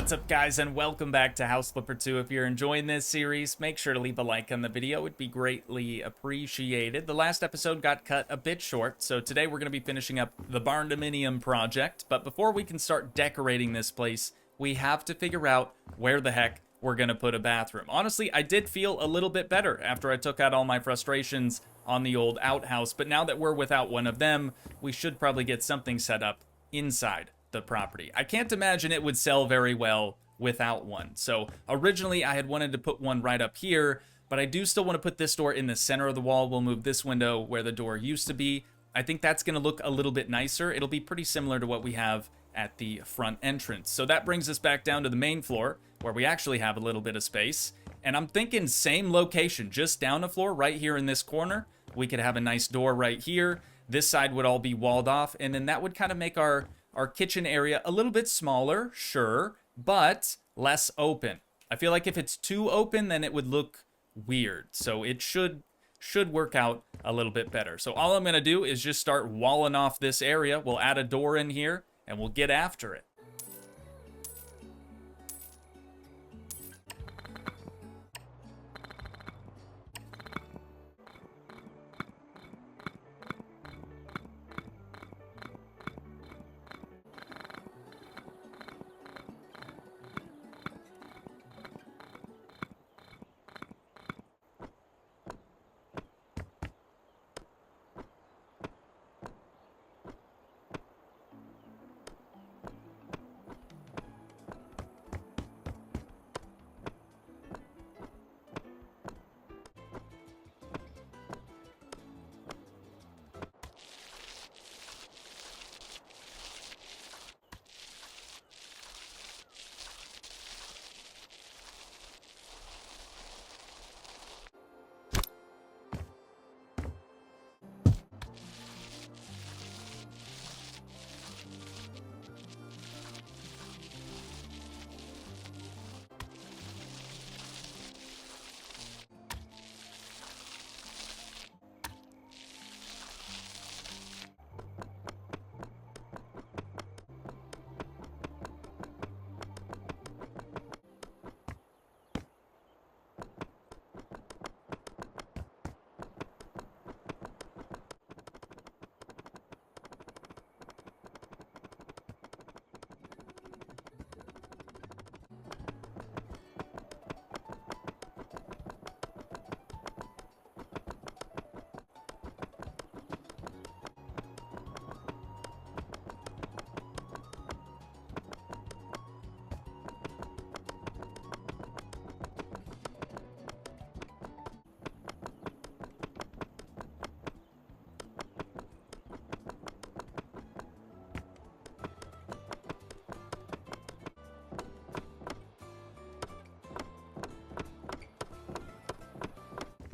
What's up, guys, and welcome back to House Flipper 2. If you're enjoying this series, make sure to leave a like on the video. It'd be greatly appreciated. The last episode got cut a bit short, so today we're going to be finishing up the Barndominium project. But before we can start decorating this place, we have to figure out where the heck we're going to put a bathroom. Honestly, I did feel a little bit better after I took out all my frustrations on the old outhouse, but now that we're without one of them, we should probably get something set up inside the property. I can't imagine it would sell very well without one. So originally I had wanted to put one right up here, but I do still want to put this door in the center of the wall. We'll move this window where the door used to be. I think that's going to look a little bit nicer. It'll be pretty similar to what we have at the front entrance. So that brings us back down to the main floor where we actually have a little bit of space. And I'm thinking same location, just down a floor right here in this corner. We could have a nice door right here. This side would all be walled off, and then that would kind of make our kitchen area a little bit smaller, sure, but less open. I feel like if it's too open, then it would look weird. So it should work out a little bit better. So all I'm going to do is just start walling off this area. We'll add a door in here, and we'll get after it.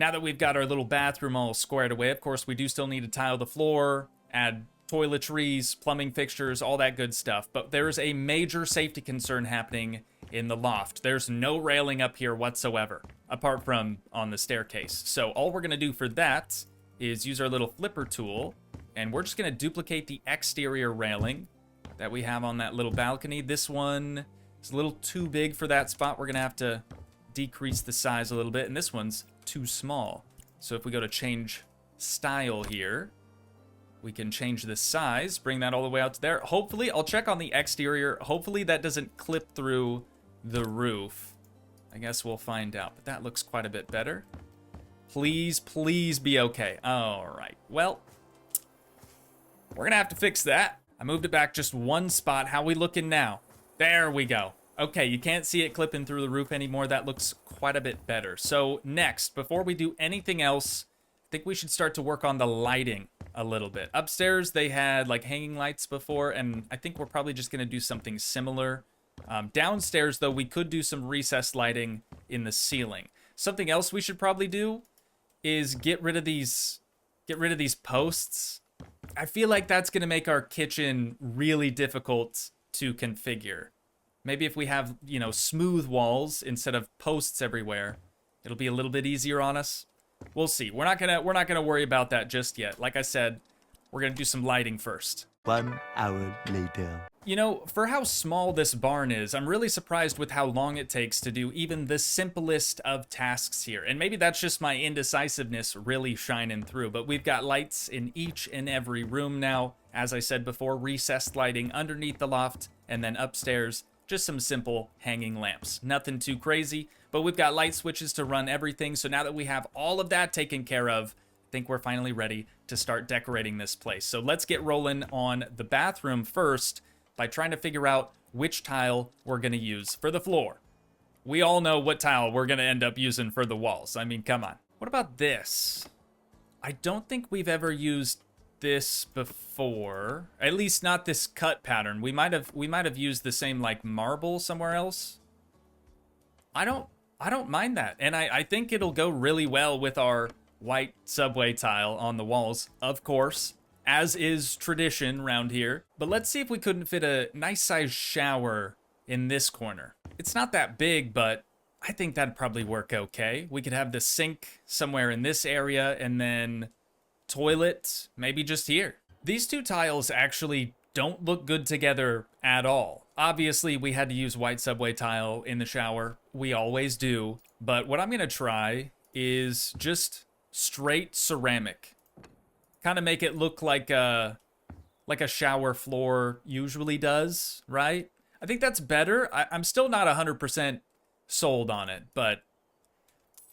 Now that we've got our little bathroom all squared away, of course, we do still need to tile the floor, add toiletries, plumbing fixtures, all that good stuff. But there's a major safety concern happening in the loft. There's no railing up here whatsoever, apart from on the staircase. So all we're going to do for that is use our little flipper tool, and we're just going to duplicate the exterior railing that we have on that little balcony. This one is a little too big for that spot. We're going to have to decrease the size a little bit, and this one's too small. So if we go to change style here, we can change the size, bring that all the way out to there. Hopefully, I'll check on the exterior. Hopefully that doesn't clip through the roof. I guess we'll find out, but that looks quite a bit better. Please, please be okay. All right, well, we're gonna have to fix that. I moved it back just one spot. How we looking now? There we go. Okay, you can't see it clipping through the roof anymore. That looks quite a bit better. So next, before we do anything else, I think we should start to work on the lighting a little bit. Upstairs, they had like hanging lights before, and I think we're probably just going to do something similar. Downstairs, though, we could do some recessed lighting in the ceiling. Something else we should probably do is get rid of these posts. I feel like that's going to make our kitchen really difficult to configure. Maybe if we have, you know, smooth walls instead of posts everywhere, it'll be a little bit easier on us. We'll see. We're not gonna worry about that just yet. Like I said, we're gonna do some lighting first. 1 hour later. You know, for how small this barn is, I'm really surprised with how long it takes to do even the simplest of tasks here. And maybe that's just my indecisiveness really shining through. But we've got lights in each and every room now. As I said before, recessed lighting underneath the loft, and then upstairs, just some simple hanging lamps. Nothing too crazy, but we've got light switches to run everything. So now that we have all of that taken care of, I think we're finally ready to start decorating this place. So let's get rolling on the bathroom first by trying to figure out which tile we're going to use for the floor. We all know what tile we're going to end up using for the walls. I mean, come on. What about this? I don't think we've ever used this before. At least not this cut pattern. We might have used the same like marble somewhere else. I don't mind that. And I think it'll go really well with our white subway tile on the walls, of course, as is tradition around here. But let's see if we couldn't fit a nice sized shower in this corner. It's not that big, but I think that'd probably work okay. We could have the sink somewhere in this area, and then toilet maybe just here. These two tiles actually don't look good together at all. Obviously, we had to use white subway tile in the shower. We always do. But what I'm gonna try is just straight ceramic. Kind of make it look like a shower floor usually does, right? I think that's better. I'm still not 100% sold on it, but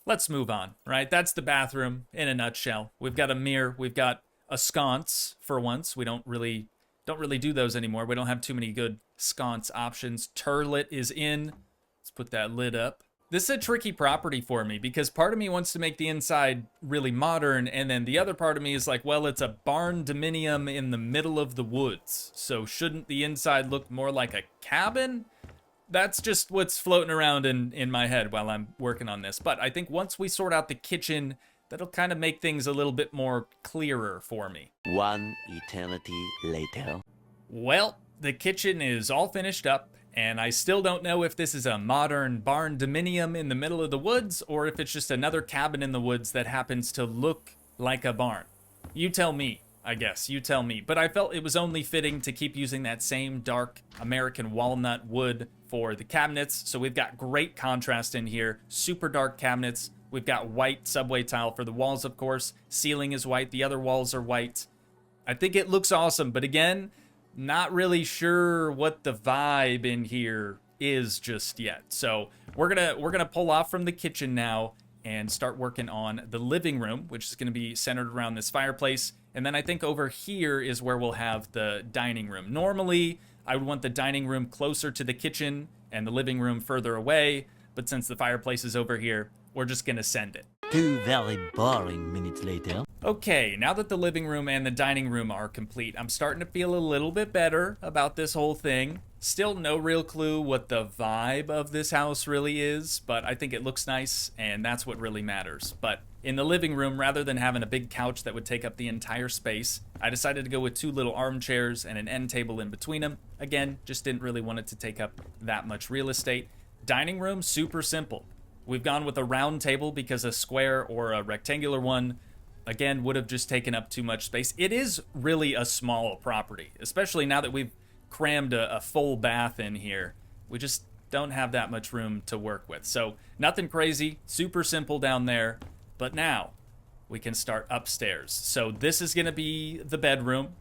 let's move on, right? That's the bathroom in a nutshell. We've got a mirror. We've got a sconce for once. We don't really do those anymore. We don't have too many good sconce options. Turlet is in. Let's put that lid up. This is a tricky property for me because part of me wants to make the inside really modern, and then the other part of me is like, well, it's a Barndominium in the middle of the woods, so shouldn't the inside look more like a cabin? That's just what's floating around in my head while I'm working on this. But I think once we sort out the kitchen, that'll kind of make things a little bit more clearer for me. One eternity later. Well, the kitchen is all finished up, and I still don't know if this is a modern Barndominium in the middle of the woods or if it's just another cabin in the woods that happens to look like a barn. You tell me, I guess. You tell me. But I felt it was only fitting to keep using that same dark American walnut wood for the cabinets. So we've got great contrast in here. Super dark cabinets. We've got white subway tile for the walls, of course. Ceiling is white. The other walls are white. I think it looks awesome. But again, not really sure what the vibe in here is just yet. So we're gonna pull off from the kitchen now and start working on the living room, which is gonna be centered around this fireplace. And then I think over here is where we'll have the dining room. Normally, I would want the dining room closer to the kitchen and the living room further away, but since the fireplace is over here, we're just gonna send it. 2 very boring minutes later. Okay, now that the living room and the dining room are complete, I'm starting to feel a little bit better about this whole thing. Still no real clue what the vibe of this house really is, but I think it looks nice, and that's what really matters. But in the living room, rather than having a big couch that would take up the entire space, I decided to go with 2 little armchairs and an end table in between them. Again, just didn't really want it to take up that much real estate. Dining room, super simple. We've gone with a round table because a square or a rectangular one, again, would have just taken up too much space. It is really a small property, especially now that we've crammed a full bath in here. We just don't have that much room to work with. So nothing crazy, super simple down there. But now we can start upstairs. So this is going to be the bedroom.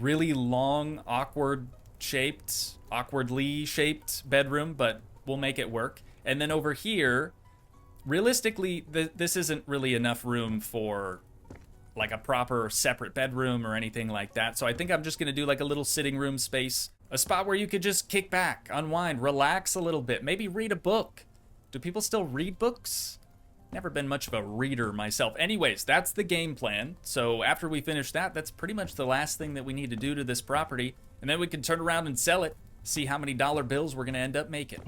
Really long, awkwardly shaped bedroom, but we'll make it work. And then over here, realistically, this isn't really enough room for like a proper separate bedroom or anything like that. So I think I'm just gonna do like a little sitting room space, a spot where you could just kick back, unwind, relax a little bit, maybe read a book. Do people still read books? Never been much of a reader myself. Anyways, that's the game plan. So after we finish that, that's pretty much the last thing that we need to do to this property. And then we can turn around and sell it, see how many dollar bills we're gonna end up making.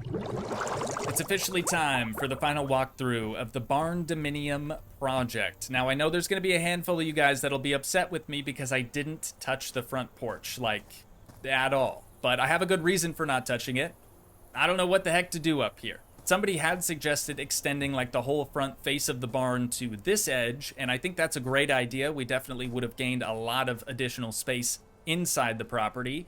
It's officially time for the final walkthrough of the Barndominium project. Now, I know there's going to be a handful of you guys that'll be upset with me because I didn't touch the front porch, like, at all. But I have a good reason for not touching it. I don't know what the heck to do up here. Somebody had suggested extending, like, the whole front face of the barn to this edge, and I think that's a great idea. We definitely would have gained a lot of additional space inside the property.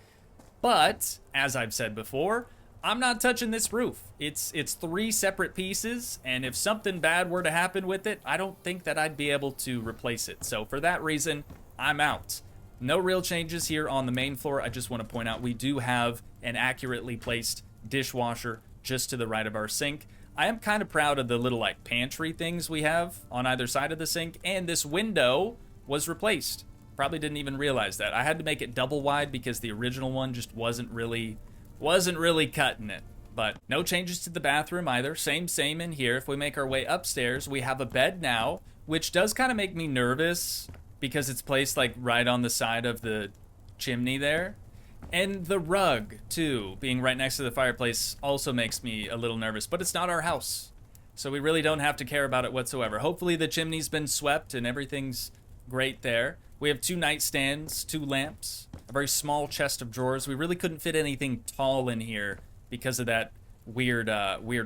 But, as I've said before, I'm not touching this roof. It's 3 separate pieces, and if something bad were to happen with it, I don't think that I'd be able to replace it. So for that reason, I'm out. No real changes here on the main floor. I just want to point out we do have an accurately placed dishwasher just to the right of our sink. I am kind of proud of the little like pantry things we have on either side of the sink, and this window was replaced. Probably didn't even realize that. I had to make it double wide because the original one just wasn't really cutting it. But no changes to the bathroom either. Same in here. If we make our way upstairs, we have a bed now, which does kind of make me nervous because it's placed like right on the side of the chimney there. And the rug, too, being right next to the fireplace also makes me a little nervous. But it's not our house, so we really don't have to care about it whatsoever. Hopefully the chimney's been swept and everything's great there. We have 2 nightstands, 2 lamps, a very small chest of drawers. We really couldn't fit anything tall in here because of that weird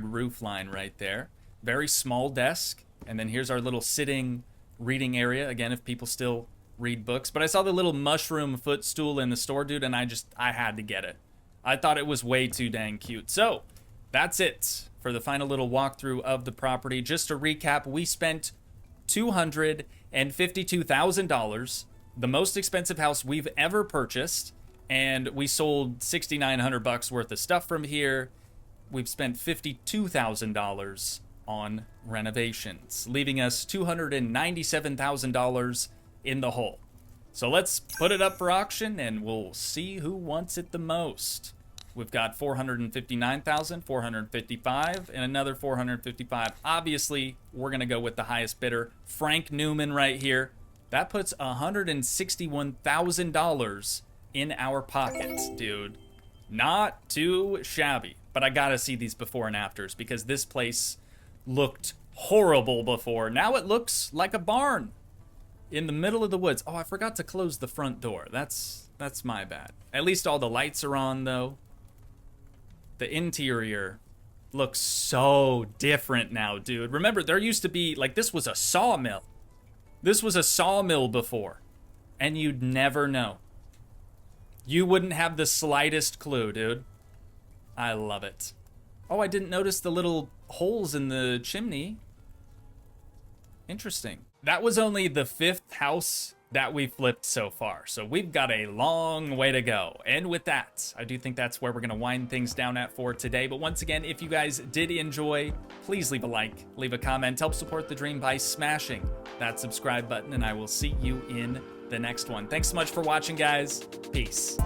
roof line right there. Very small desk. And then here's our little sitting reading area. Again, if people still read books. But I saw the little mushroom footstool in the store, dude, and I had to get it. I thought it was way too dang cute. So that's it for the final little walkthrough of the property. Just to recap, we spent $252,000, the most expensive house we've ever purchased, and we sold $6,900 worth of stuff from here. We've spent $52,000 on renovations, leaving us $297,000 in the hole. So let's put it up for auction and we'll see who wants it the most. We've got 459,000, 455, and another 455. Obviously, we're gonna go with the highest bidder, Frank Newman right here. That puts $161,000 in our pockets, dude. Not too shabby. But I gotta see these before and afters because this place looked horrible before. Now it looks like a barn in the middle of the woods. Oh, I forgot to close the front door. That's my bad. At least all the lights are on, though. The interior looks so different now, dude. Remember, there used to be, like, this was a sawmill. This was a sawmill before. And you'd never know. You wouldn't have the slightest clue, dude. I love it. Oh, I didn't notice the little holes in the chimney. Interesting. That was only the 5th house that we flipped so far, so we've got a long way to go. And with that, I do think that's where we're gonna wind things down at for today. But once again, if you guys did enjoy, please leave a like, leave a comment, help support the dream by smashing that subscribe button, and I will see you in the next one. Thanks so much for watching, guys. Peace.